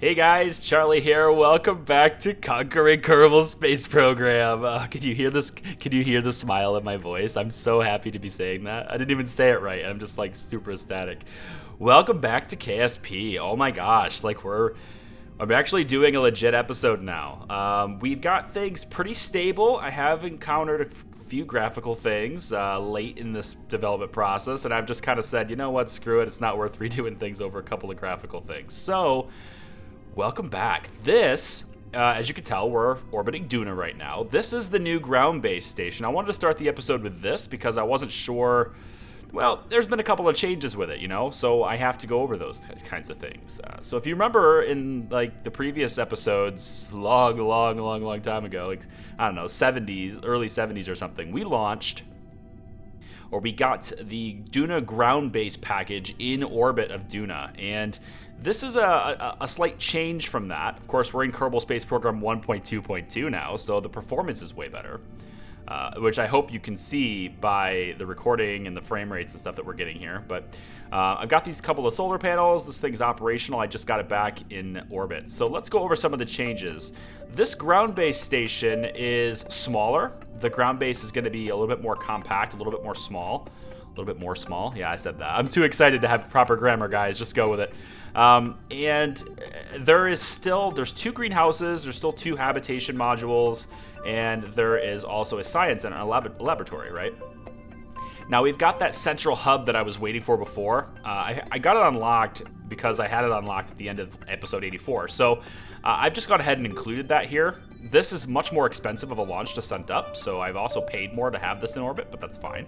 Hey guys, Charlie here. Welcome back to Conquering Kerbal Space Program. Can you hear this? Can you hear the smile in my voice? I'm so happy to be saying that. I didn't even say it right. I'm just like super ecstatic. Welcome back to KSP. Oh my gosh, I'm actually doing a legit episode now. We've got things pretty stable. I have encountered a few graphical things late in this development process, and I've just kind of said, you know what, screw it. It's not worth redoing things over a couple of graphical things. So welcome back. This, as you can tell, we're orbiting Duna right now. This is the new ground-based station. I wanted to start the episode with this because I wasn't sure. Well, there's been a couple of changes with it, so I have to go over those kinds of things. So if you remember in like the previous episodes, long time ago, like I don't know, 70s, early 70s or something, we got the Duna ground-based package in orbit of Duna, and this is a slight change from that. Of course, we're in Kerbal Space Program 1.2.2 now, so the performance is way better, which I hope you can see by the recording and the frame rates and stuff that we're getting here. But I've got these couple of solar panels. This thing's operational. I just got it back in orbit. So let's go over some of the changes. This ground-based station is smaller. The ground base is going to be a little bit more compact, a little bit more small. A little bit more small. Yeah, I said that. I'm too excited to have proper grammar, guys. Just go with it. And there's two greenhouses, there's still two habitation modules, and there is also a science and a laboratory, right? Now, we've got that central hub that I was waiting for before. I got it unlocked because I had it unlocked at the end of episode 84. So I've just gone ahead and included that here. This is much more expensive of a launch to stunt up, so I've also paid more to have this in orbit, but that's fine.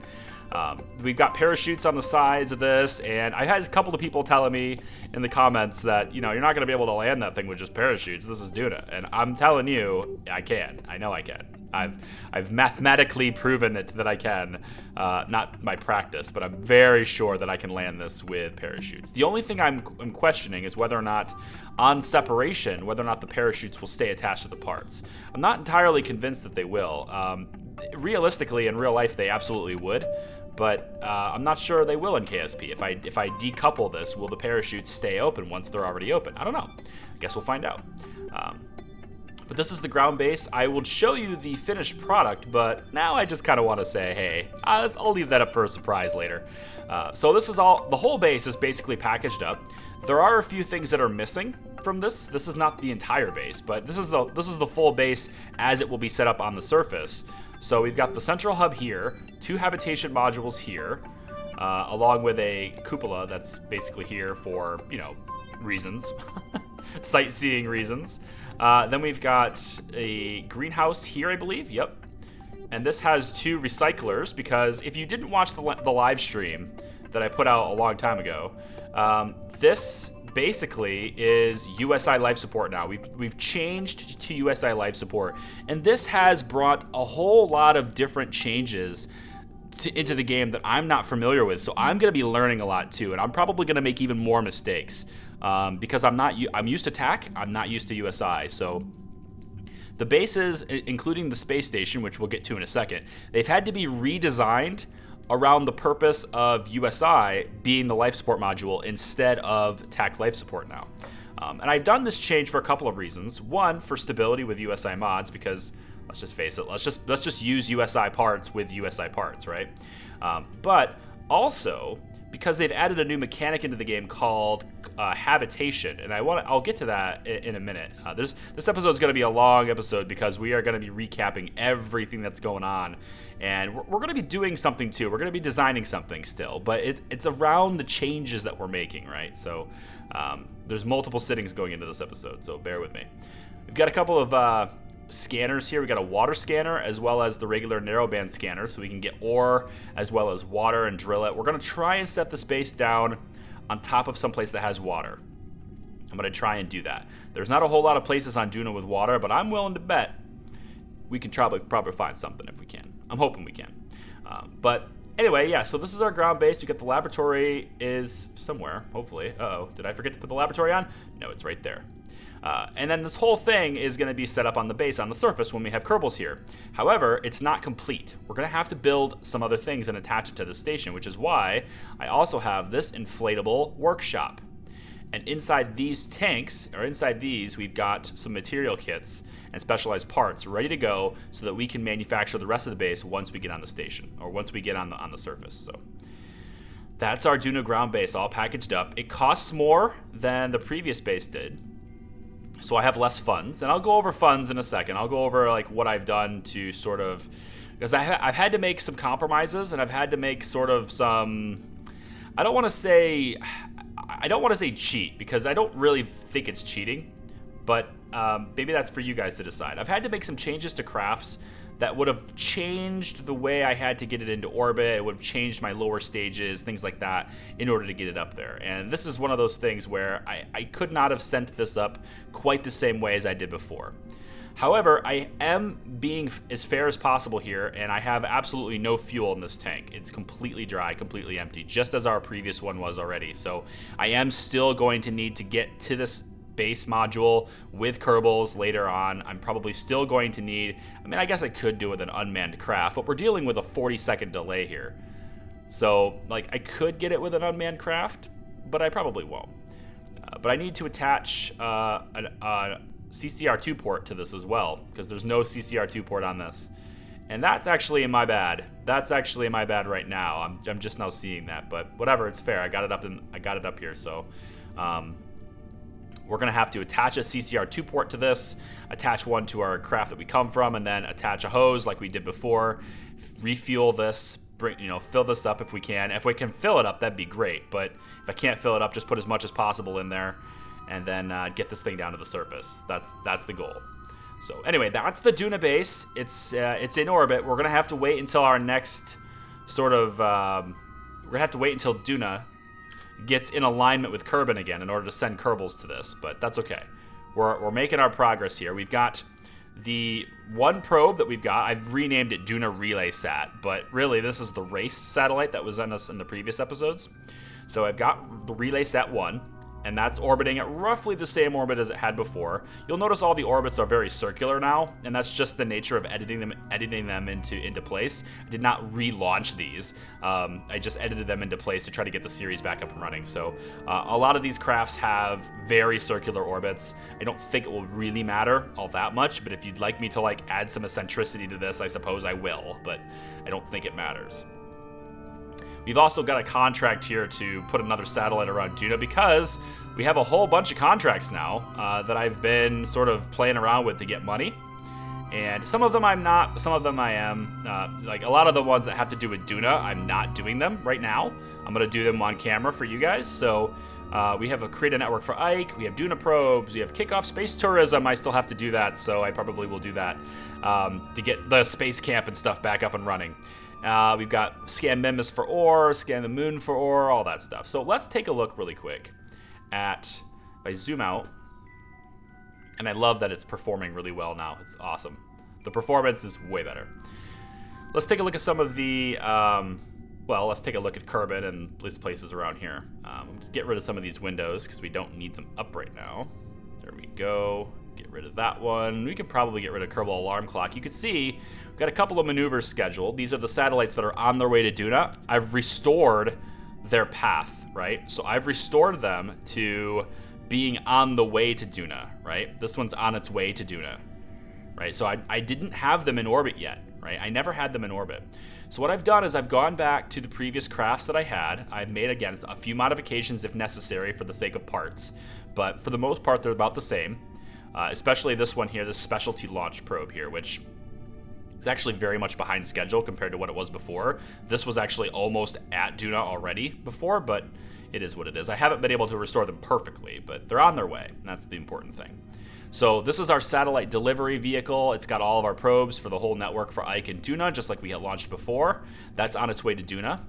We've got parachutes on the sides of this, and I had a couple of people telling me in the comments that, you're not going to be able to land that thing with just parachutes. This is Duna, and I'm telling you, I can. I know I can. I've mathematically proven it that I can. Not my practice, but I'm very sure that I can land this with parachutes. The only thing I'm questioning is whether or not on separation, whether or not the parachutes will stay attached to the parts. I'm not entirely convinced that they will. Realistically, in real life, they absolutely would. But I'm not sure they will in KSP. If I decouple this, will the parachutes stay open once they're already open? I don't know. I guess we'll find out. But this is the ground base. I will show you the finished product, but now I just kind of want to say, hey, I'll leave that up for a surprise later. So this is the whole base is basically packaged up. There are a few things that are missing from this. This is not the entire base, but this is the full base as it will be set up on the surface. So we've got the central hub here, two habitation modules here, along with a cupola that's basically here for, reasons, sightseeing reasons. Then we've got a greenhouse here, I believe. Yep. And this has two recyclers because if you didn't watch the live stream that I put out a long time ago, this basically is USI life support now. We've changed to USI life support, and this has brought a whole lot of different changes into the game that I'm not familiar with. So I'm going to be learning a lot too, and I'm probably going to make even more mistakes because I'm used to TAC, I'm not used to USI. So the bases, including the space station, which we'll get to in a second, they've had to be redesigned around the purpose of USI being the life support module instead of TAC life support now. And I've done this change for a couple of reasons. One, for stability with USI mods, because let's just face it, let's just use USI parts with USI parts, right? But also because they've added a new mechanic into the game called habitation, and I'll get to that in a minute. This episode is going to be a long episode because we are going to be recapping everything that's going on, and we're going to be doing something too. We're going to be designing something still, but it's around the changes that we're making, right? So there's multiple sittings going into this episode, so bear with me. We've got a couple of scanners here. We got a water scanner as well as the regular narrowband scanner, so we can get ore as well as water and drill it. We're going to try and set the space down on top of some place that has water. I'm going to try and do that. There's not a whole lot of places on Duna with water, but I'm willing to bet we can probably find something if we can. I'm hoping we can. But anyway, yeah, so this is our ground base. We got the laboratory is somewhere, hopefully. Uh-oh, did I forget to put the laboratory on? No, it's right there. And then this whole thing is going to be set up on the base on the surface when we have Kerbals here. However, it's not complete. We're going to have to build some other things and attach it to the station, which is why I also have this inflatable workshop. And inside these tanks, or inside these, we've got some material kits and specialized parts ready to go so that we can manufacture the rest of the base once we get on the station, or once we get on the surface. So that's our Duna ground base all packaged up. It costs more than the previous base did, so I have less funds. And I'll go over funds in a second. I'll go over like what I've done to sort of, because I've had to make some compromises, and I've had to make sort of some, I don't want to say cheat, because I don't really think it's cheating, but maybe that's for you guys to decide. I've had to make some changes to crafts that would have changed the way I had to get it into orbit. It would have changed my lower stages, things like that, in order to get it up there. And this is one of those things where I could not have sent this up quite the same way as I did before. However, I am being as fair as possible here, and I have absolutely no fuel in this tank. It's completely dry, completely empty, just as our previous one was already. So I am still going to need to get to this base module with Kerbals later on. I'm probably still going to need, I mean, I guess I could do it with an unmanned craft, but we're dealing with a 40-second delay here. So, like, I could get it with an unmanned craft, but I probably won't. But I need to attach a CCR2 port to this as well, because there's no CCR2 port on this. And that's actually in my bad. That's actually in my bad right now. I'm just now seeing that, but whatever, it's fair. I got it up here, so we're gonna have to attach a CCR2 port to this, attach one to our craft that we come from, and then attach a hose like we did before, refuel this, fill this up if we can. If we can fill it up, that'd be great, but if I can't fill it up, just put as much as possible in there, and then get this thing down to the surface. That's the goal. So anyway, that's the Duna base. It's in orbit. We're gonna have to wait until our next sort of we're gonna have to wait until Duna gets in alignment with Kerbin again in order to send Kerbals to this, but that's okay. We're making our progress here. We've got the one probe that we've got. I've renamed it Duna Relay Sat, but really this is the race satellite that was on us in the previous episodes. So I've got the Relay Sat 1, and that's orbiting at roughly the same orbit as it had before. You'll notice all the orbits are very circular now, and that's just the nature of editing them into place. I did not relaunch these. I just edited them into place to try to get the series back up and running. So a lot of these crafts have very circular orbits. I don't think it will really matter all that much, but if you'd like me to like add some eccentricity to this, I suppose I will, but I don't think it matters. We've also got a contract here to put another satellite around Duna, because we have a whole bunch of contracts now that I've been sort of playing around with to get money. And some of them I'm not, some of them I am. Like a lot of the ones that have to do with Duna, I'm not doing them right now. I'm going to do them on camera for you guys. So we have a create a network for Ike, we have Duna probes, we have kickoff space tourism. I still have to do that, so I probably will do that to get the space camp and stuff back up and running. We've got scan Mimbus for ore, scan the moon for ore, all that stuff. So let's take a look really quick at, if I zoom out, and I love that it's performing really well now. It's awesome. The performance is way better. Let's take a look at some of the, let's take a look at Kerbin and these places around here. Let's get rid of some of these windows because we don't need them up right now. There we go. Get rid of that one. We can probably get rid of Kerbal Alarm Clock. You can see we've got a couple of maneuvers scheduled. These are the satellites that are on their way to Duna. I've restored their path, right? So I've restored them to being on the way to Duna, right? This one's on its way to Duna, right? So I didn't have them in orbit yet, right? I never had them in orbit. So what I've done is I've gone back to the previous crafts that I had. I've made, again, a few modifications if necessary for the sake of parts, but for the most part, they're about the same. Especially this one here, this specialty launch probe here, which is actually very much behind schedule compared to what it was before. This was actually almost at Duna already before, but it is what it is. I haven't been able to restore them perfectly, but they're on their way, and that's the important thing. So this is our satellite delivery vehicle. It's got all of our probes for the whole network for Ike and Duna, just like we had launched before. That's on its way to Duna.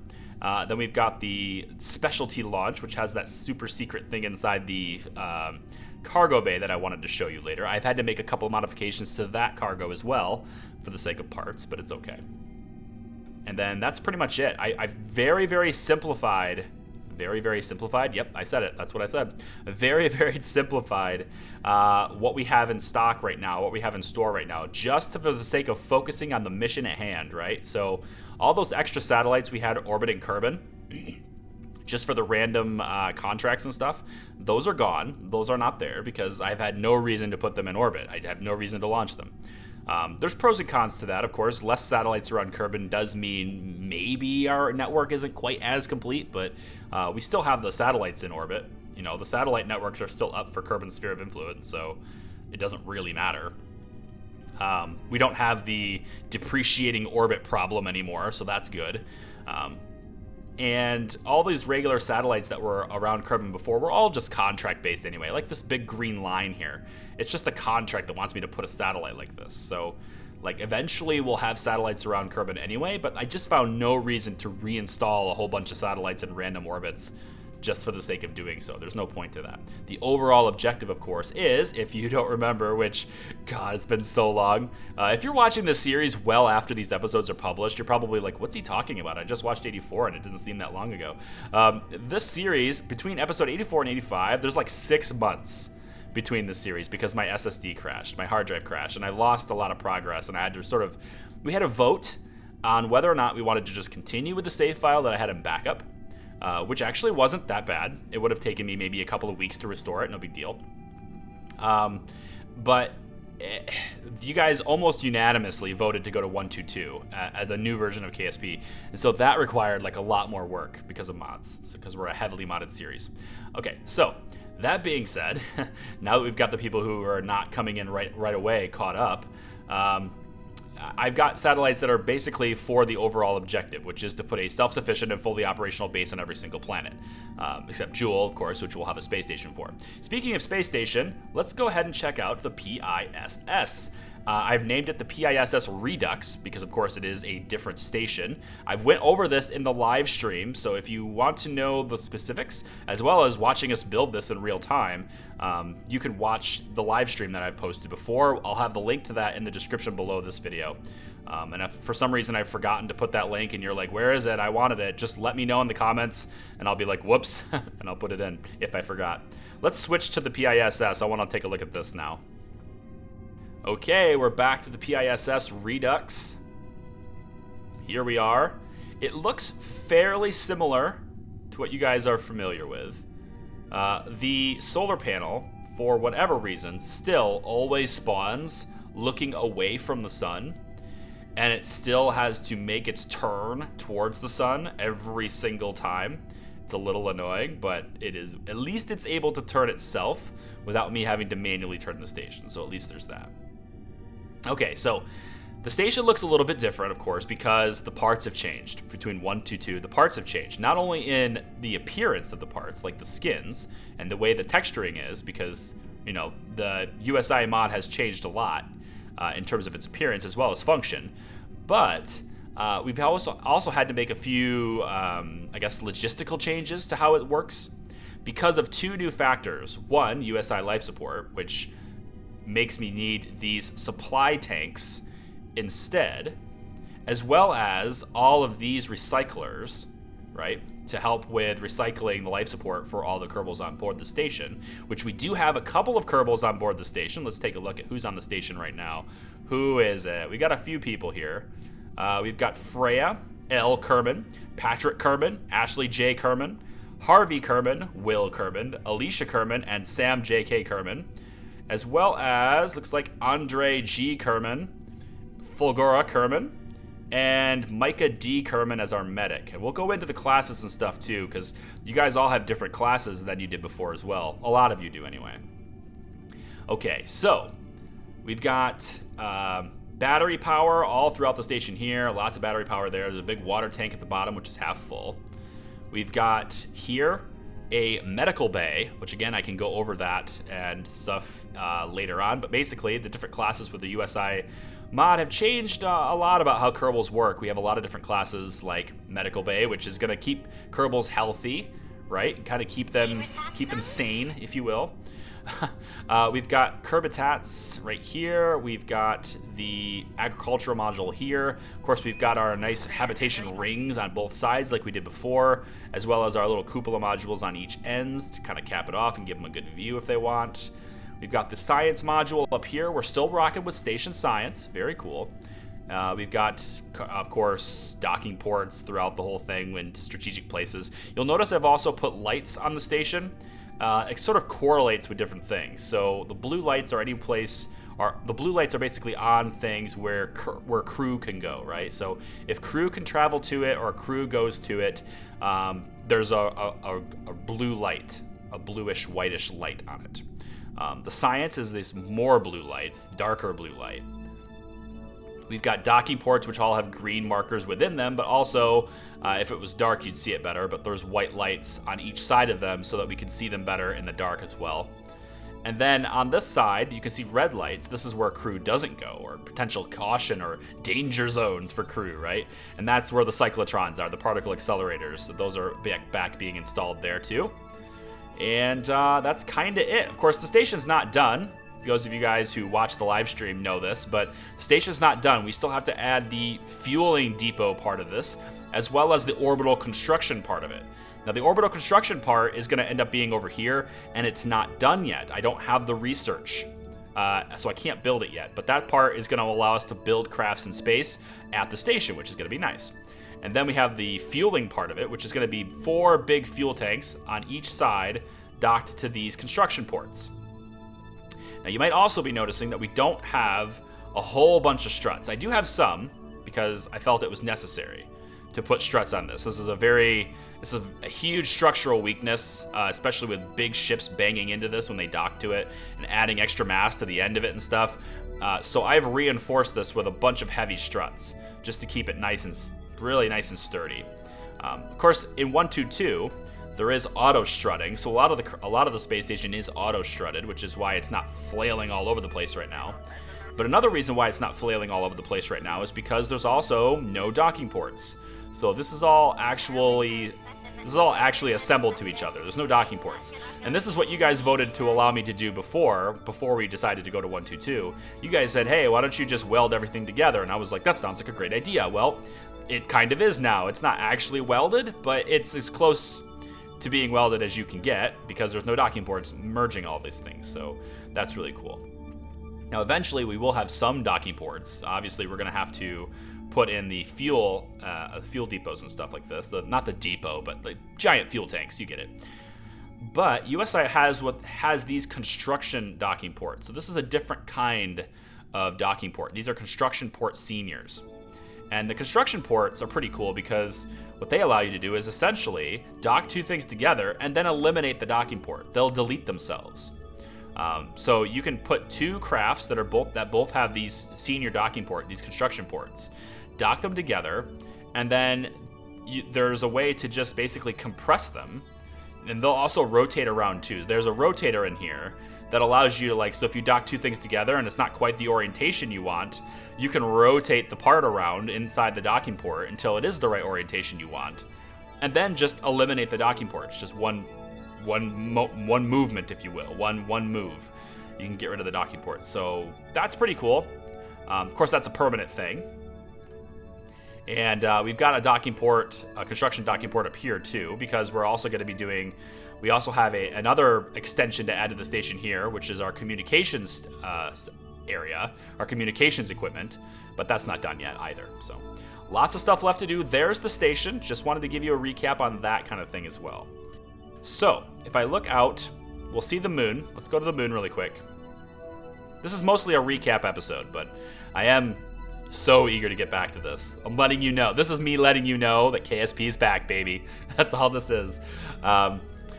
Then we've got the specialty launch, which has that super secret thing inside the cargo bay that I wanted to show you later. I've had to make a couple of modifications to that cargo as well for the sake of parts, but it's okay. And then that's pretty much it. I very, very simplified. Yep, I said it. That's what I said. Very, very simplified what we have in stock right now, what we have in store right now, just for the sake of focusing on the mission at hand, right? So all those extra satellites we had orbiting Kerbin, just for the random contracts and stuff, those are gone. Those are not there because I've had no reason to put them in orbit. I have no reason to launch them. There's pros and cons to that, of course. Less satellites around Kerbin does mean maybe our network isn't quite as complete, but we still have the satellites in orbit. You know, the satellite networks are still up for Kerbin's sphere of influence, so it doesn't really matter. We don't have the depreciating orbit problem anymore, so that's good. And all these regular satellites that were around Kerbin before were all just contract-based anyway. Like this big green line here. It's just a contract that wants me to put a satellite like this. So, like, eventually we'll have satellites around Kerbin anyway, but I just found no reason to reinstall a whole bunch of satellites in random orbits just for the sake of doing so. There's no point to that. The overall objective, of course, is, if you don't remember, which, God, it's been so long. If you're watching this series well after these episodes are published, you're probably like, what's he talking about? I just watched 84 and it didn't seem that long ago. This series, between episode 84 and 85, there's like 6 months between the series because my SSD crashed, my hard drive crashed, and I lost a lot of progress, and I had to we had a vote on whether or not we wanted to just continue with the save file that I had in backup, which actually wasn't that bad. It would have taken me maybe a couple of weeks to restore it, no big deal. But you guys almost unanimously voted to go to 122, the new version of KSP. And so that required like a lot more work because of mods, because we're a heavily modded series. Okay, so that being said, now that we've got the people who are not coming in right away caught up, I've got satellites that are basically for the overall objective, which is to put a self-sufficient and fully operational base on every single planet. Except Jewel, of course, which we'll have a space station for. Speaking of space station, let's go ahead and check out the PISS. I've named it the PISS Redux because, of course, it is a different station. I went over this in the live stream, so if you want to know the specifics, as well as watching us build this in real time, you can watch the live stream that I've posted before. I'll have the link to that in the description below this video. And if for some reason I've forgotten to put that link and you're like, where is it? I wanted it. Just let me know in the comments, and I'll be like, whoops, and I'll put it in if I forgot. Let's switch to the PISS. I want to take a look at this now. Okay, we're back to the PISS Redux. Here we are. It looks fairly similar to what you guys are familiar with. The solar panel, for whatever reason, still always spawns looking away from the sun, and it still has to make its turn towards the sun every single time. It's a little annoying, but it is, at least it's able to turn itself without me having to manually turn the station, so at least there's that. Okay, so the station looks a little bit different, of course, because the parts have changed. Between 122, the parts have changed. Not only in the appearance of the parts, like the skins, and the way the texturing is, because, you know, the USI mod has changed a lot in terms of its appearance as well as function. But we've also had to make a few, I guess, logistical changes to how it works because of 2 new factors. One, USI life support, which makes me need these supply tanks instead, as well as all of these recyclers, right, to help with recycling the life support for all the Kerbals on board the station, which we do have a couple of Kerbals on board the station. Let's take a look at who's on the station right now. Who is it? We got a few people here. We've got Freya L. Kerman, Patrick Kerman, Ashley J. Kerman, Harvey Kerman, Will Kerman, Alicia Kerman, and Sam J.K. Kerman, as well as, looks like Andre G. Kerman, Fulgora Kerman, and Micah D. Kerman as our medic. And we'll go into the classes and stuff too, because you guys all have different classes than you did before as well. A lot of you do anyway. Okay, so we've got battery power all throughout the station here. Lots of battery power there. There's a big water tank at the bottom, which is half full. We've got here a medical bay, which again, I can go over that and stuff later on. But basically, the different classes with the USI mod have changed a lot about how Kerbals work. We have a lot of different classes like medical bay, which is going to keep Kerbals healthy, right? Kind of keep them sane, if you will. We've got Kerbitats right here. We've got the agricultural module here. Of course, we've got our nice habitation rings on both sides like we did before, as well as our little cupola modules on each ends to kind of cap it off and give them a good view if they want. We've got the science module up here. We're still rocking with station science. Very cool. We've got, of course, docking ports throughout the whole thing in strategic places. You'll notice I've also put lights on the station. It sort of correlates with different things. So the blue lights are any place. The blue lights are basically on things where crew can go, right? So if crew can travel to it or crew goes to it, there's a blue light, a bluish, whitish light on it. The science is this more blue light, this darker blue light. We've got docking ports, which all have green markers within them, but also, if it was dark, you'd see it better, but there's white lights on each side of them so that we can see them better in the dark as well. And then on this side, you can see red lights. This is where crew doesn't go, or potential caution or danger zones for crew, right? And that's where the cyclotrons are, the particle accelerators. So those are back being installed there too. And that's kind of it. Of course, the station's not done. Those of you guys who watch the live stream know this, but the station's not done. We still have to add the fueling depot part of this, as well as the orbital construction part of it. Now, the orbital construction part is going to end up being over here, and it's not done yet. I don't have the research, so I can't build it yet. But that part is going to allow us to build crafts in space at the station, which is going to be nice. And then we have the fueling part of it, which is going to be 4 big fuel tanks on each side docked to these construction ports. Now, you might also be noticing that we don't have a whole bunch of struts. I do have some, because I felt it was necessary to put struts on this. This is a huge structural weakness, especially with big ships banging into this when they dock to it and adding extra mass to the end of it and stuff. So I've reinforced this with a bunch of heavy struts just to keep it really nice and sturdy. Of course, in 122, there is auto strutting, so a lot of the space station is auto strutted, which is why it's not flailing all over the place right now. But another reason why it's not flailing all over the place right now is because there's also no docking ports. So this is all actually assembled to each other. There's no docking ports. And this is what you guys voted to allow me to do before we decided to go to 122. You guys said, hey, why don't you just weld everything together? And I was like, that sounds like a great idea. Well, it kind of is now. It's not actually welded, but it's as close to being welded as you can get because there's no docking ports merging all these things. So that's really cool. Now, eventually we will have some docking ports. Obviously, we're going to have to put in the fuel depots and stuff like this. Not the depot, but the giant fuel tanks. You get it. But USI has these construction docking ports. So this is a different kind of docking port. These are construction port seniors. And the construction ports are pretty cool because what they allow you to do is essentially dock 2 things together and then eliminate the docking port. They'll delete themselves. So you can put 2 crafts that both have these senior docking port, these construction ports, dock them together, and then there's a way to just basically compress them, and they'll also rotate around too. There's a rotator in here that allows you to, so if you dock 2 things together and it's not quite the orientation you want, you can rotate the part around inside the docking port until it is the right orientation you want, and then just eliminate the docking port. It's just one movement, if you will, one move. You can get rid of the docking port. So that's pretty cool. Of course, that's a permanent thing. And we've got a construction docking port up here too, because we're also going to be we also have another extension to add to the station here, which is our communications area, our communications equipment, but that's not done yet either. So lots of stuff left to do. There's the station. Just wanted to give you a recap on that kind of thing as well. So if I look out, we'll see the moon. Let's go to the moon really quick. This is mostly a recap episode, but I am so eager to get back to this. I'm letting you know. This is me letting you know that KSP is back, baby. That's all this is.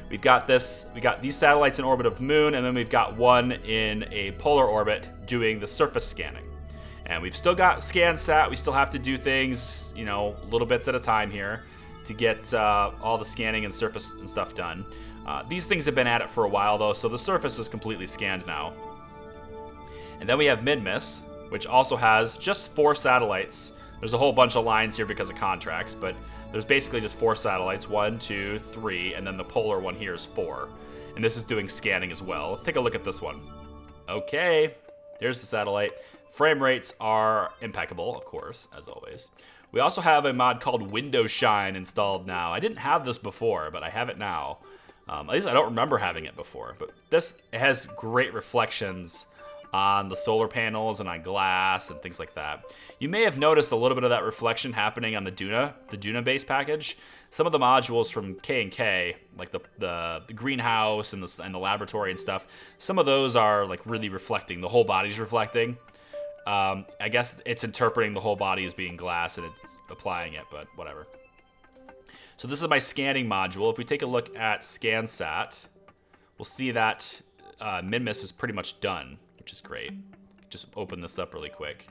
We got these satellites in orbit of the moon, and then we've got one in a polar orbit doing the surface scanning. And we've still got ScanSat. We still have to do things, little bits at a time here to get all the scanning and surface and stuff done. These things have been at it for a while, though, so the surface is completely scanned now. And then we have Minmus, which also has just 4 satellites. There's a whole bunch of lines here because of contracts, but there's basically just 4 satellites, 1, 2, 3, and then the polar one here is 4. And this is doing scanning as well. Let's take a look at this one. Okay, there's the satellite. Frame rates are impeccable, of course, as always. We also have a mod called Window Shine installed now. I didn't have this before, but I have it now. At least I don't remember having it before. But it has great reflections on the solar panels and on glass and things like that. You may have noticed a little bit of that reflection happening on the Duna base package. Some of the modules from K&K, like the greenhouse and the laboratory and stuff, some of those are like really reflecting. The whole body's reflecting. I guess it's interpreting the whole body as being glass and it's applying it, but whatever. So this is my scanning module. If we take a look at ScanSat, we'll see that Minmus is pretty much done, which is great. Just open this up really quick.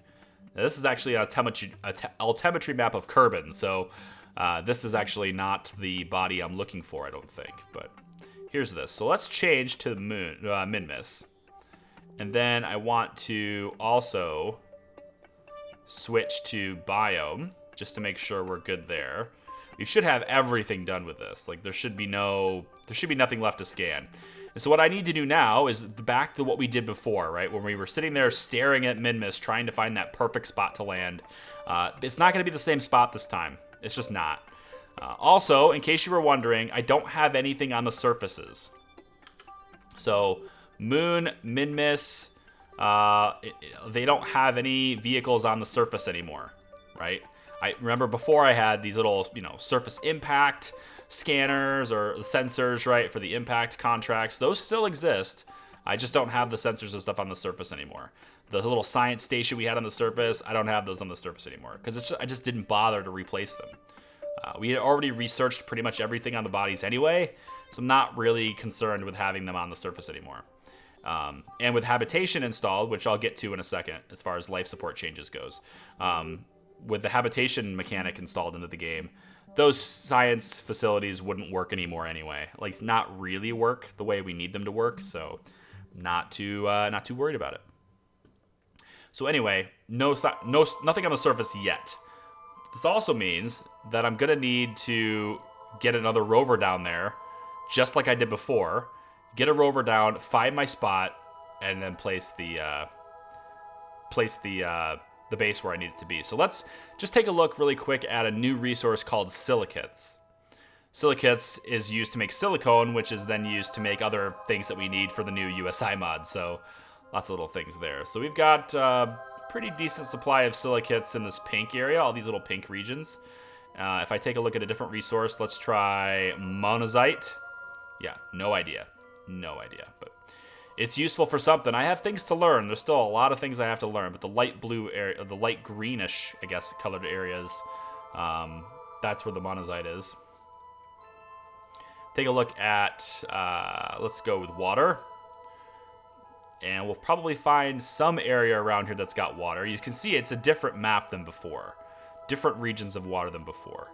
Now, this is actually an altimetry map of Kerbin, so this is actually not the body I'm looking for, I don't think. But here's this. So let's change to the Minmus. And then I want to also switch to biome, just to make sure we're good there. We should have everything done with this. Like there should be nothing left to scan. And so what I need to do now is back to what we did before, right? When we were sitting there staring at Minmus, trying to find that perfect spot to land. It's not going to be the same spot this time. It's just not. Also, in case you were wondering, I don't have anything on the surfaces. So Moon, Minmus, they don't have any vehicles on the surface anymore, right? I remember before I had these little, surface impact scanners or sensors, right, for the impact contracts. Those still exist. I just don't have the sensors and stuff on the surface anymore. The little science station we had on the surface, I don't have those on the surface anymore because I just didn't bother to replace them. We had already researched pretty much everything on the bodies anyway, so I'm not really concerned with having them on the surface anymore. And with habitation installed, which I'll get to in a second as far as life support changes goes, with the habitation mechanic installed into the game, those science facilities wouldn't work anymore anyway. Like, not really work the way we need them to work, so not too worried about it. So anyway, nothing on the surface yet. This also means that I'm gonna need to get another rover down there, just like I did before. Get a rover down, find my spot, and then place the base where I need it to be. So let's just take a look really quick at a new resource called silicates. Silicates is used to make silicone, which is then used to make other things that we need for the new USI mod. So lots of little things there. So we've got a pretty decent supply of silicates in this pink area, all these little pink regions. If I take a look at a different resource, let's try monazite. Yeah, no idea, but it's useful for something. I have things to learn. There's still a lot of things I have to learn, but the light blue area, the light greenish, I guess, colored areas, that's where the monazite is. Take a look at, let's go with water. And we'll probably find some area around here that's got water. You can see it's a different map than before. Different regions of water than before.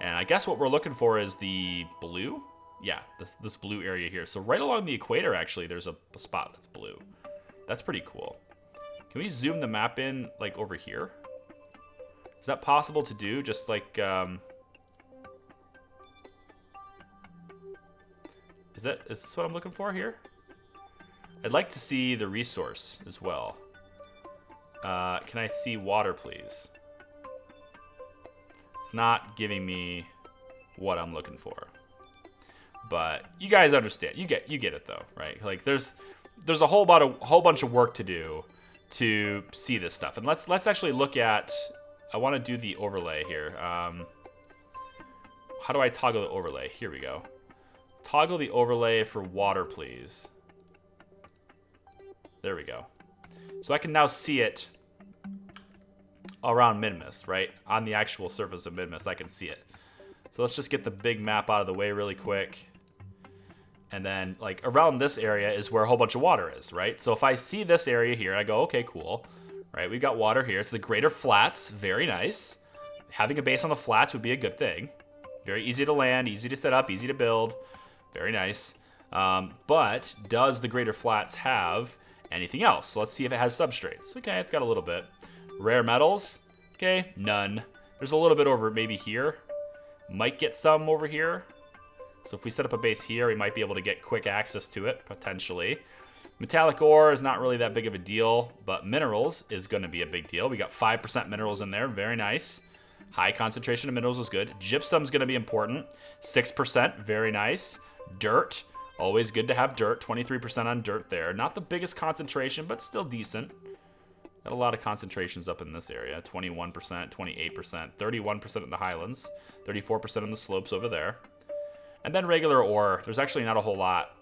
And I guess what we're looking for is the blue. Yeah, this blue area here. So right along the equator, actually, there's a spot that's blue. That's pretty cool. Can we zoom the map in, like, over here? Is that possible to do? Just like, is this what I'm looking for here? I'd like to see the resource as well. Can I see water, please? It's not giving me what I'm looking for. But you guys understand. You get it though, right? Like there's a whole bunch of work to do to see this stuff. And let's actually look at. I want to do the overlay here. How do I toggle the overlay? Here we go. Toggle the overlay for water, please. There we go. So I can now see it around Minmus, right? On the actual surface of Minmus, I can see it. So let's just get the big map out of the way really quick. And then, like, around this area is where a whole bunch of water is, right? So if I see this area here, I go, okay, cool. Right, we've got water here. It's the Greater Flats. Very nice. Having a base on the flats would be a good thing. Very easy to land, easy to set up, easy to build. Very nice. But does the Greater Flats have anything else? So let's see if it has substrates. Okay, it's got a little bit. Rare metals. Okay, none. There's a little bit over maybe here. Might get some over here. So if we set up a base here, we might be able to get quick access to it, potentially. Metallic ore is not really that big of a deal, but minerals is going to be a big deal. We got 5% minerals in there. Very nice. High concentration of minerals is good. Gypsum's going to be important. 6%. Very nice. Dirt. Always good to have dirt. 23% on dirt there. Not the biggest concentration, but still decent. Got a lot of concentrations up in this area. 21%, 28%, 31% in the highlands, 34% in the slopes over there. And then regular ore. There's actually not a whole lot.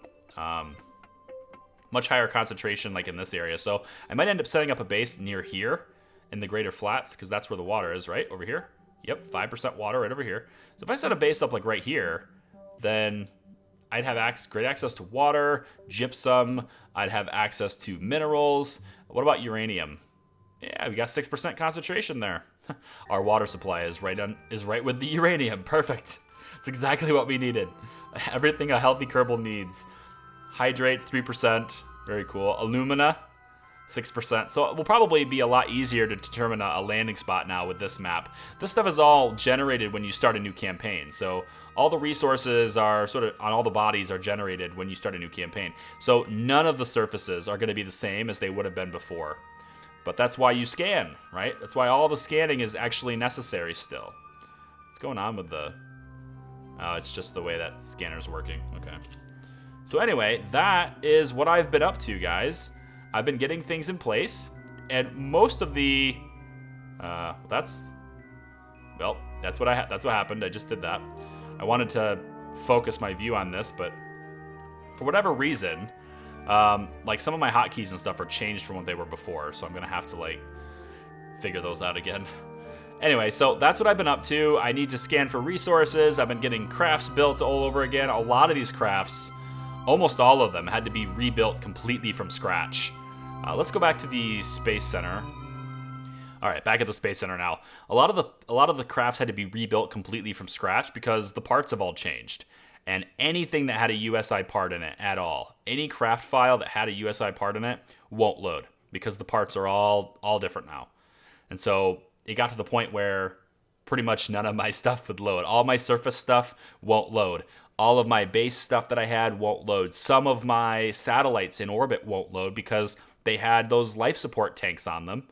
Much higher concentration like in this area. So I might end up setting up a base near here in the greater flats, because that's where the water is, right? Over here. Yep, 5% water right over here. So if I set a base up like right here, then I'd have great access to water, gypsum. I'd have access to minerals. What about uranium? Yeah, we got 6% concentration there. Our water supply is right with the uranium. Perfect. It's exactly what we needed. Everything a healthy Kerbal needs. Hydrates, 3%. Very cool. Alumina, 6%. So it will probably be a lot easier to determine a landing spot now with this map. This stuff is all generated when you start a new campaign. So all the resources are sort of on all the bodies are generated when you start a new campaign. So none of the surfaces are going to be the same as they would have been before. But that's why you scan, right? That's why all the scanning is actually necessary still. What's going on with the... Oh, it's just the way that scanner's working. Okay. So anyway, that is what I've been up to, guys. I've been getting things in place, and most of the, that's what happened. I just did that. I wanted to focus my view on this, but for whatever reason, like some of my hotkeys and stuff are changed from what they were before, so I'm gonna have to like figure those out again. Anyway, so that's what I've been up to. I need to scan for resources. I've been getting crafts built all over again. A lot of these crafts, almost all of them, had to be rebuilt completely from scratch. Let's go back to the Space Center. All right, back at the Space Center now. A lot of the crafts had to be rebuilt completely from scratch because the parts have all changed. And anything that had a USI part in it at all, any craft file that had a USI part in it won't load because the parts are all different now. And so it got to the point where pretty much none of my stuff would load. All my surface stuff won't load. All of my base stuff that I had won't load. Some of my satellites in orbit won't load because they had those life support tanks on them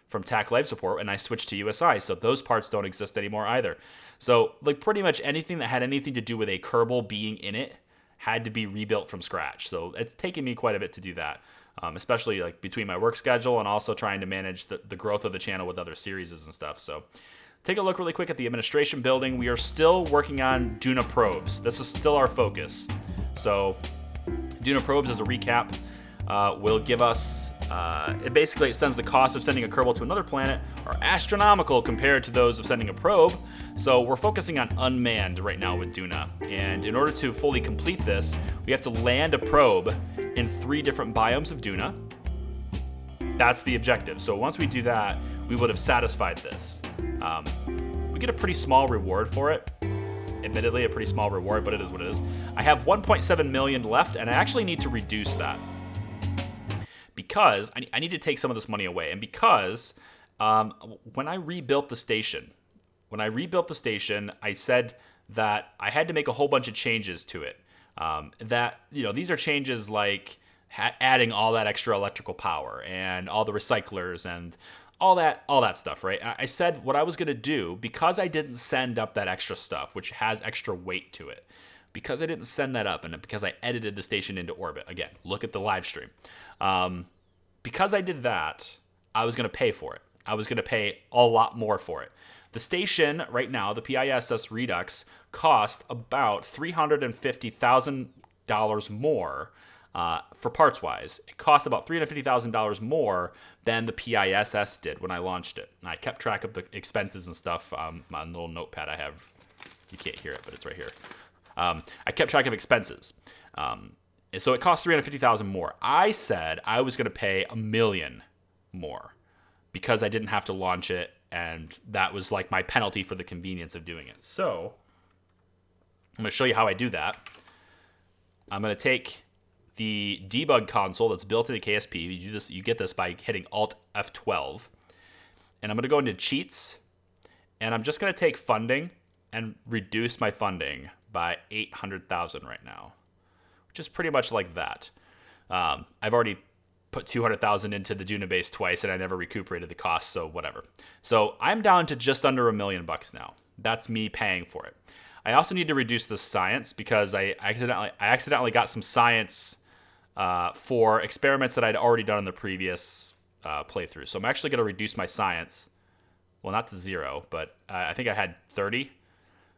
from TAC Life Support, and I switched to USI, so those parts don't exist anymore either. So, like, pretty much anything that had anything to do with a Kerbal being in it had to be rebuilt from scratch. So it's taken me quite a bit to do that, especially like between my work schedule and also trying to manage the growth of the channel with other series and stuff. So take a look really quick at the administration building. We are still working on Duna probes. This is still our focus. So Duna probes, as a recap, will give us, it sends the cost of sending a Kerbal to another planet are astronomical compared to those of sending a probe. So we're focusing on unmanned right now with Duna. And in order to fully complete this, we have to land a probe in 3 different biomes of Duna. That's the objective. So once we do that, we would have satisfied this. We get a pretty small reward for it. Admittedly, a pretty small reward, but it is what it is. I have 1.7 million left, and I actually need to reduce that because I need to take some of this money away. And because when I rebuilt the station, I said that I had to make a whole bunch of changes to it. These are changes like adding all that extra electrical power and all the recyclers and all that stuff, right? I said what I was going to do, because I didn't send up that extra stuff, which has extra weight to it, because I didn't send that up and because I edited the station into orbit. Again, look at the live stream. Because I did that, I was going to pay for it. I was going to pay a lot more for it. The station right now, the PISS Redux, cost about $350,000 more for parts-wise. It cost about $350,000 more than the PISS did when I launched it. And I kept track of the expenses and stuff on the little notepad I have. You can't hear it, but it's right here. I kept track of expenses. So it cost $350,000 more. I said I was going to pay $1 million more because I didn't have to launch it, and that was like my penalty for the convenience of doing it. So I'm going to show you how I do that. I'm going to take the debug console that's built into KSP. You get this by hitting Alt F12. And I'm going to go into cheats, and I'm just going to take funding and reduce my funding by 800,000 right now, which is pretty much like that. I've already put 200,000 into the Duna base twice, and I never recuperated the cost, so whatever. So I'm down to just under $1 million now. That's me paying for it. I also need to reduce the science because I accidentally got some science for experiments that I'd already done in the previous playthrough. So I'm actually going to reduce my science. Well, not to 0, but I think I had 30.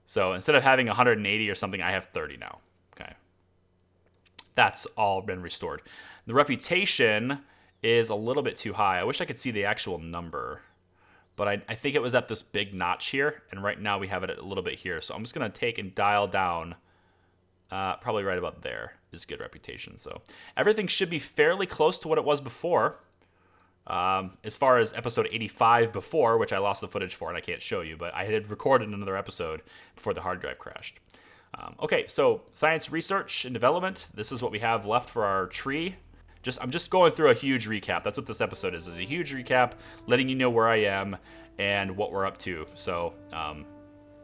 So instead of having 180 or something, I have 30 now. Okay. That's all been restored. The reputation is a little bit too high. I wish I could see the actual number. But I think it was at this big notch here, and right now we have it a little bit here. So I'm just going to take and dial down, probably right about there is good reputation. So everything should be fairly close to what it was before. As far as episode 85 before, which I lost the footage for and I can't show you, but I had recorded another episode before the hard drive crashed. Okay, so science research and development. This is what we have left for our tree. I'm just going through a huge recap. That's what this episode is a huge recap, letting you know where I am and what we're up to. So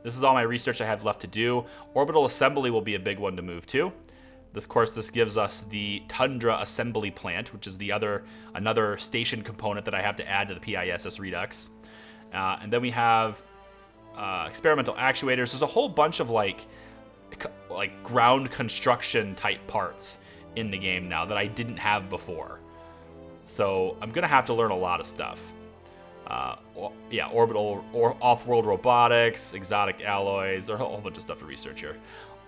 this is all my research I have left to do. Orbital assembly will be a big one to move to. Of course, this gives us the Tundra assembly plant, which is another station component that I have to add to the PISS Redux. And then we have experimental actuators. There's a whole bunch of like ground construction type parts in the game now that I didn't have before. So I'm gonna have to learn a lot of stuff. Orbital or off-world robotics, exotic alloys, there's a whole bunch of stuff to research here.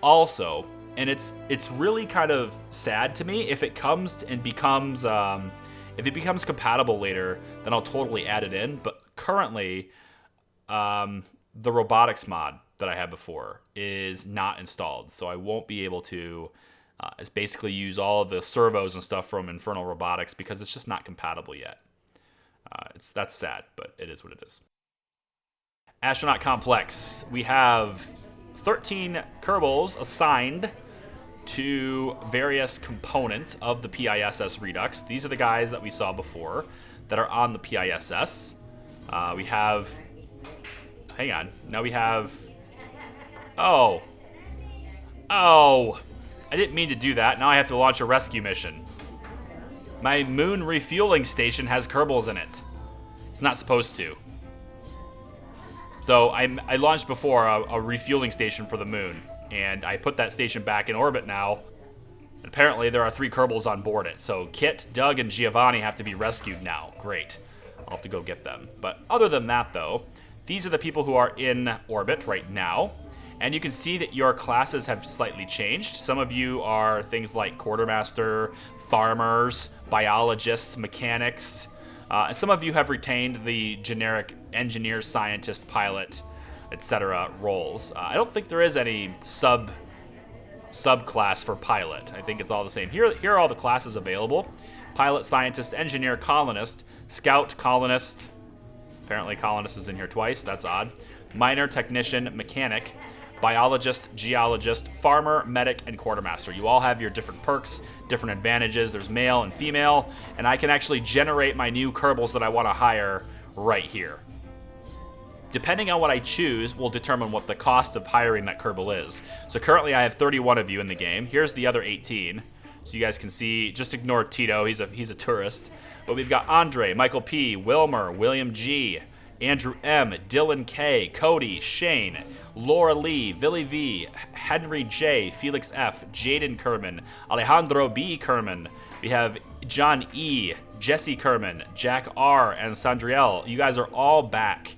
Also, and it's really kind of sad to me if it comes and becomes if it becomes compatible later, then I'll totally add it in. But currently, the robotics mod that I had before is not installed, so I won't be able to basically use all of the servos and stuff from Infernal Robotics because it's just not compatible yet. That's sad, but it is what it is. Astronaut Complex. We have 13 Kerbals assigned to various components of the PISS Redux. These are the guys that we saw before that are on the PISS. We have... Hang on. Now we have... Oh, I didn't mean to do that. Now I have to launch a rescue mission. My moon refueling station has Kerbals in it. It's not supposed to. So I launched before a refueling station for the moon, and I put that station back in orbit now. Apparently there are 3 Kerbals on board it. So Kit, Doug, and Giovanni have to be rescued now. Great. I'll have to go get them. But other than that, though, these are the people who are in orbit right now. And you can see that your classes have slightly changed. Some of you are things like quartermaster, farmers, biologists, mechanics. And some of you have retained the generic engineer, scientist, pilot, etc. roles. I don't think there is any subclass for pilot. I think it's all the same. Here are all the classes available. Pilot, scientist, engineer, colonist, scout, colonist. Apparently colonist is in here twice. That's odd. Miner, technician, mechanic, biologist, geologist, farmer, medic, and quartermaster. You all have your different perks, different advantages. There's male and female, and I can actually generate my new Kerbals that I want to hire right here. Depending on what I choose will determine what the cost of hiring that Kerbal is. So currently I have 31 of you in the game. Here's the other 18. So you guys can see, just ignore Tito, he's a tourist. But we've got Andre, Michael P, Wilmer, William G, Andrew M, Dylan K, Cody, Shane, Laura Lee, Billy V, Henry J, Felix F, Jaden Kerman, Alejandro B Kerman. We have John E, Jesse Kerman, Jack R, and Sandriel. You guys are all back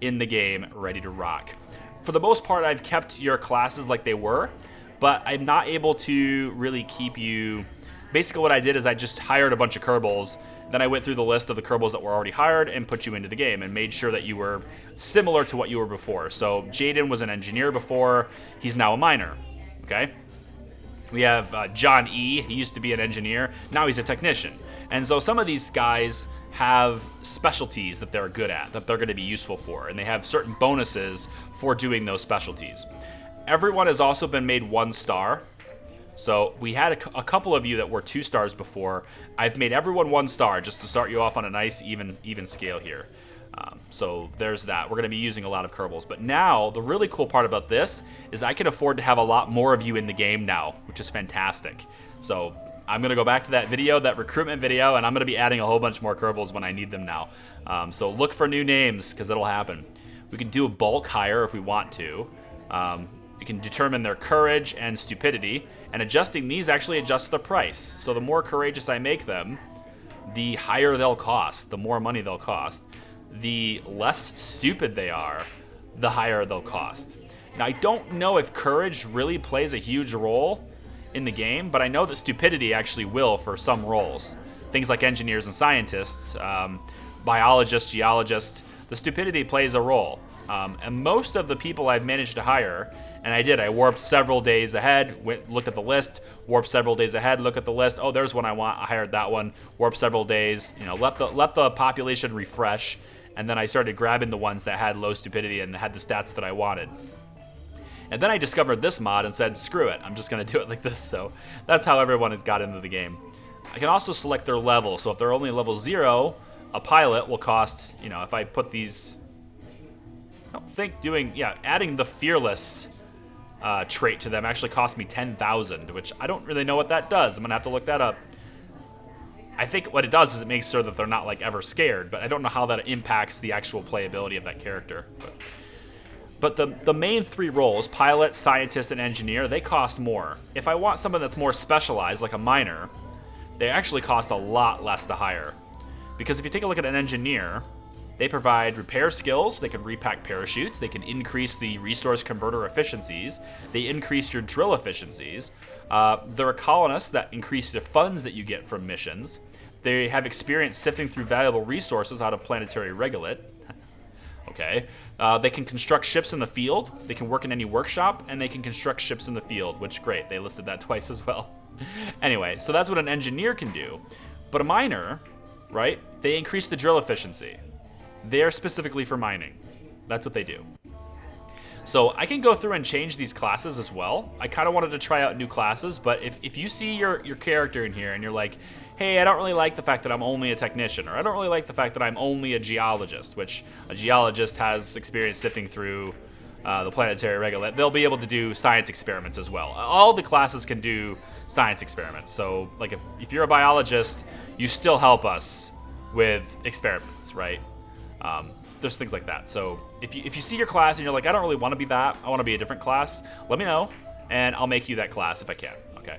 in the game, ready to rock. For the most part, I've kept your classes like they were, but I'm not able to really keep you... Basically what I did is I just hired a bunch of Kerbals, then I went through the list of the Kerbals that were already hired and put you into the game and made sure that you were similar to what you were before. So Jaden was an engineer before, he's now a miner, okay? We have John E, he used to be an engineer, now he's a technician. And so some of these guys have specialties that they're good at, that they're going to be useful for, and they have certain bonuses for doing those specialties. Everyone has also been made 1 star. So we had a couple of you that were 2 stars before. I've made everyone 1 star just to start you off on a nice even scale here. So there's that. We're going to be using a lot of Kerbals. But now, the really cool part about this is I can afford to have a lot more of you in the game now, which is fantastic. So I'm going to go back to that video, that recruitment video, and I'm going to be adding a whole bunch more Kerbals when I need them now. So look for new names, because it'll happen. We can do a bulk hire if we want to. You can determine their courage and stupidity, and adjusting these actually adjusts the price. So the more courageous I make them, the higher they'll cost, the more money they'll cost. The less stupid they are, the higher they'll cost. Now, I don't know if courage really plays a huge role in the game, but I know that stupidity actually will for some roles. Things like engineers and scientists, biologists, geologists, the stupidity plays a role. And most of the people I've managed to hire, and I warped several days ahead, looked at the list, warped several days ahead, look at the list, oh, there's one I want, I hired that one, warped several days, let the population refresh, and then I started grabbing the ones that had low stupidity and had the stats that I wanted. And then I discovered this mod and said, screw it, I'm just going to do it like this. So that's how everyone has got into the game. I can also select their level. So if they're only level 0, a pilot will cost, if I put these, I don't think adding the fearless trait to them actually cost me 10,000, which I don't really know what that does. I'm going to have to look that up. I think what it does is it makes sure that they're not ever scared, but I don't know how that impacts the actual playability of that character. But the main 3 roles, pilot, scientist, and engineer, they cost more. If I want someone that's more specialized, like a miner, they actually cost a lot less to hire. Because if you take a look at an engineer, they provide repair skills, they can repack parachutes, they can increase the resource converter efficiencies, they increase your drill efficiencies. They're a colonist that increase the funds that you get from missions. They have experience sifting through valuable resources out of planetary regolith. Okay. They can construct ships in the field, they can work in any workshop, and they can construct ships in the field, which, great, they listed that twice as well. Anyway, so that's what an engineer can do. But a miner, right, they increase the drill efficiency. They're specifically for mining. That's what they do. So I can go through and change these classes as well. I kind of wanted to try out new classes, but if you see your character in here and you're like, hey, I don't really like the fact that I'm only a technician, or I don't really like the fact that I'm only a geologist, which a geologist has experience sifting through the planetary regolith, they'll be able to do science experiments as well. All the classes can do science experiments. So if you're a biologist, you still help us with experiments, right? There's things like that. So if you see your class and you're like, I don't really want to be that, I want to be a different class, let me know, and I'll make you that class if I can. Okay.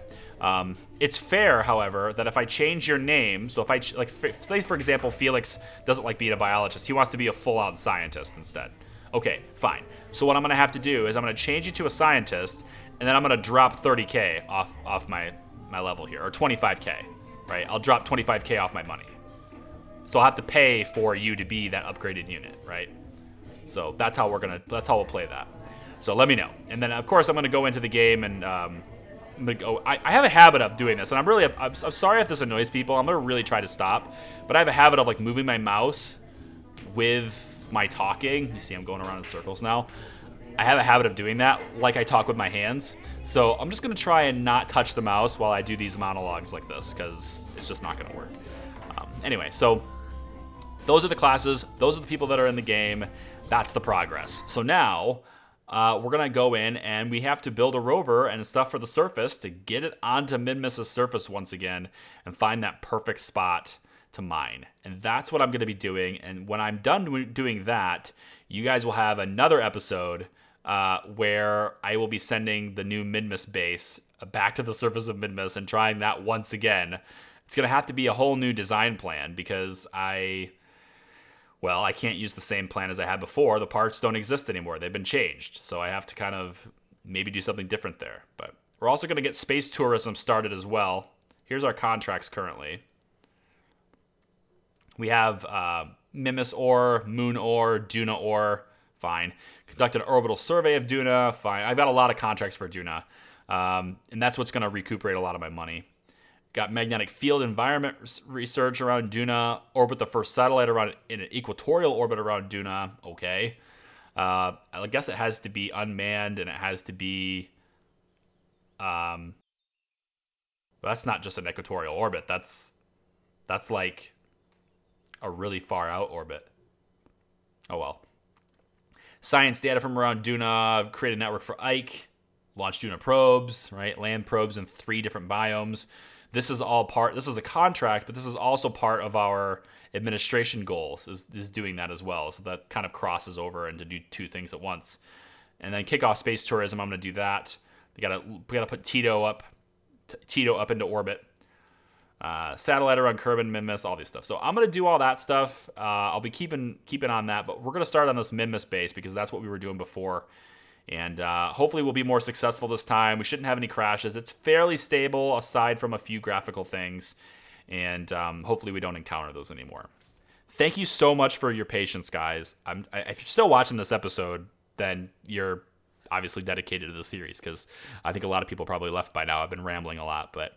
It's fair, however, that if I change your name, so if I, say for example, Felix doesn't like being a biologist, he wants to be a full-out scientist instead. Okay, fine. So what I'm going to have to do is I'm going to change you to a scientist, and then I'm going to drop 30K off my level here, or 25K, right? I'll drop 25K off my money. So I'll have to pay for you to be that upgraded unit, right? So that's how we'll play that. So let me know. And then, of course, I'm going to go into the game and I'm going to go. I have a habit of doing this, and I'm sorry if this annoys people. I'm going to really try to stop. But I have a habit of moving my mouse with my talking. You see I'm going around in circles now. I have a habit of doing that like I talk with my hands. So I'm just going to try and not touch the mouse while I do these monologues like this, because it's just not going to work. Anyway, so those are the classes. Those are the people that are in the game. That's the progress. So now we're going to go in and we have to build a rover and stuff for the surface to get it onto Minmus's surface once again and find that perfect spot to mine. And that's what I'm going to be doing. And when I'm done doing that, you guys will have another episode where I will be sending the new Minmus base back to the surface of Minmus and trying that once again. It's going to have to be a whole new design plan because I can't use the same plan as I had before. The parts don't exist anymore. They've been changed. So I have to kind of maybe do something different there. But we're also going to get space tourism started as well. Here's our contracts currently. We have Minmus ore, Moon ore, Duna ore. Fine. Conducted an orbital survey of Duna. Fine. I've got a lot of contracts for Duna. And that's what's going to recuperate a lot of my money. Got magnetic field environment research around Duna. Orbit the first satellite in an equatorial orbit around Duna. Okay. I guess it has to be unmanned and it has to be... that's not just an equatorial orbit. That's like a really far out orbit. Oh well. Science data from around Duna. Create a network for Ike. Launch Duna probes, right? Land probes in 3 different biomes. This is a contract, but this is also part of our administration goals, is doing that as well. So that kind of crosses over and to do 2 things at once. And then kick off space tourism. I'm going to do that. We gotta put Tito up into orbit. Satellite around Kerbin, Minmus, all these stuff. So I'm gonna do all that stuff. I'll be keeping on that, but we're gonna start on this Minmus base because that's what we were doing before. And hopefully we'll be more successful this time. We shouldn't have any crashes. It's fairly stable aside from a few graphical things. And hopefully we don't encounter those anymore. Thank you so much for your patience, guys. If you're still watching this episode, then you're obviously dedicated to the series, because I think a lot of people probably left by now. I've been rambling a lot, but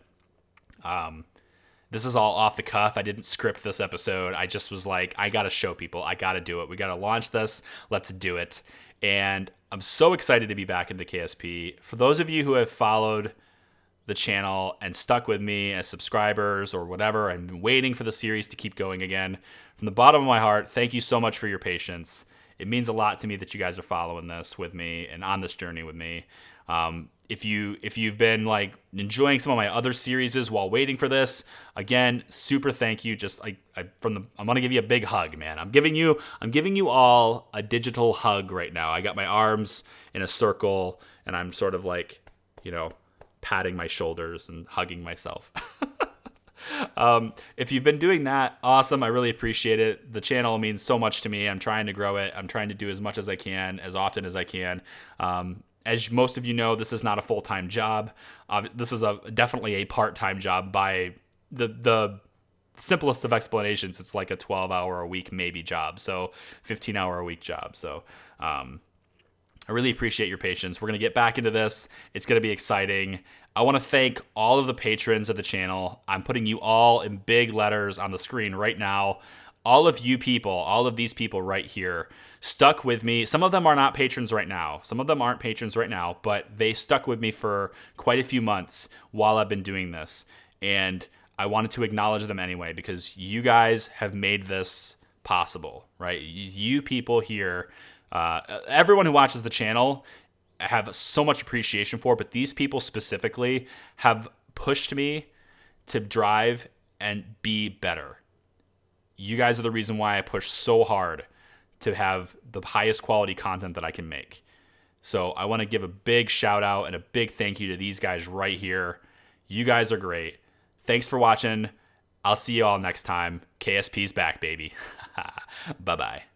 this is all off the cuff. I didn't script this episode. I just was like, I got to show people. I got to do it. We got to launch this. Let's do it. And I'm so excited to be back into KSP. For those of you who have followed the channel and stuck with me as subscribers or whatever, and been waiting for the series to keep going again, from the bottom of my heart, thank you so much for your patience. It means a lot to me that you guys are following this with me and on this journey with me. If you've been like enjoying some of my other series while waiting for this, again, super thank you. Just I'm gonna give you a big hug, man. I'm giving you all a digital hug right now. I got my arms in a circle and I'm sort of like, patting my shoulders and hugging myself. If you've been doing that, awesome. I really appreciate it. The channel means so much to me. I'm trying to grow it. I'm trying to do as much as I can, as often as I can. As most of you know, this is not a full-time job. This is definitely a part-time job by the simplest of explanations. It's like a 12-hour-a-week maybe job, so 15-hour-a-week job. So I really appreciate your patience. We're going to get back into this. It's going to be exciting. I want to thank all of the patrons of the channel. I'm putting you all in big letters on the screen right now. All of you people, all of these people right here, stuck with me. Some of them are not patrons right now. Some of them aren't patrons right now, but they stuck with me for quite a few months while I've been doing this. And I wanted to acknowledge them anyway, because you guys have made this possible, right? You people here, everyone who watches the channel, I have so much appreciation for, but these people specifically have pushed me to drive and be better. You guys are the reason why I push so hard to have the highest quality content that I can make. So I want to give a big shout out and a big thank you to these guys right here. You guys are great. Thanks for watching. I'll see you all next time. KSP's back, baby. Bye-bye.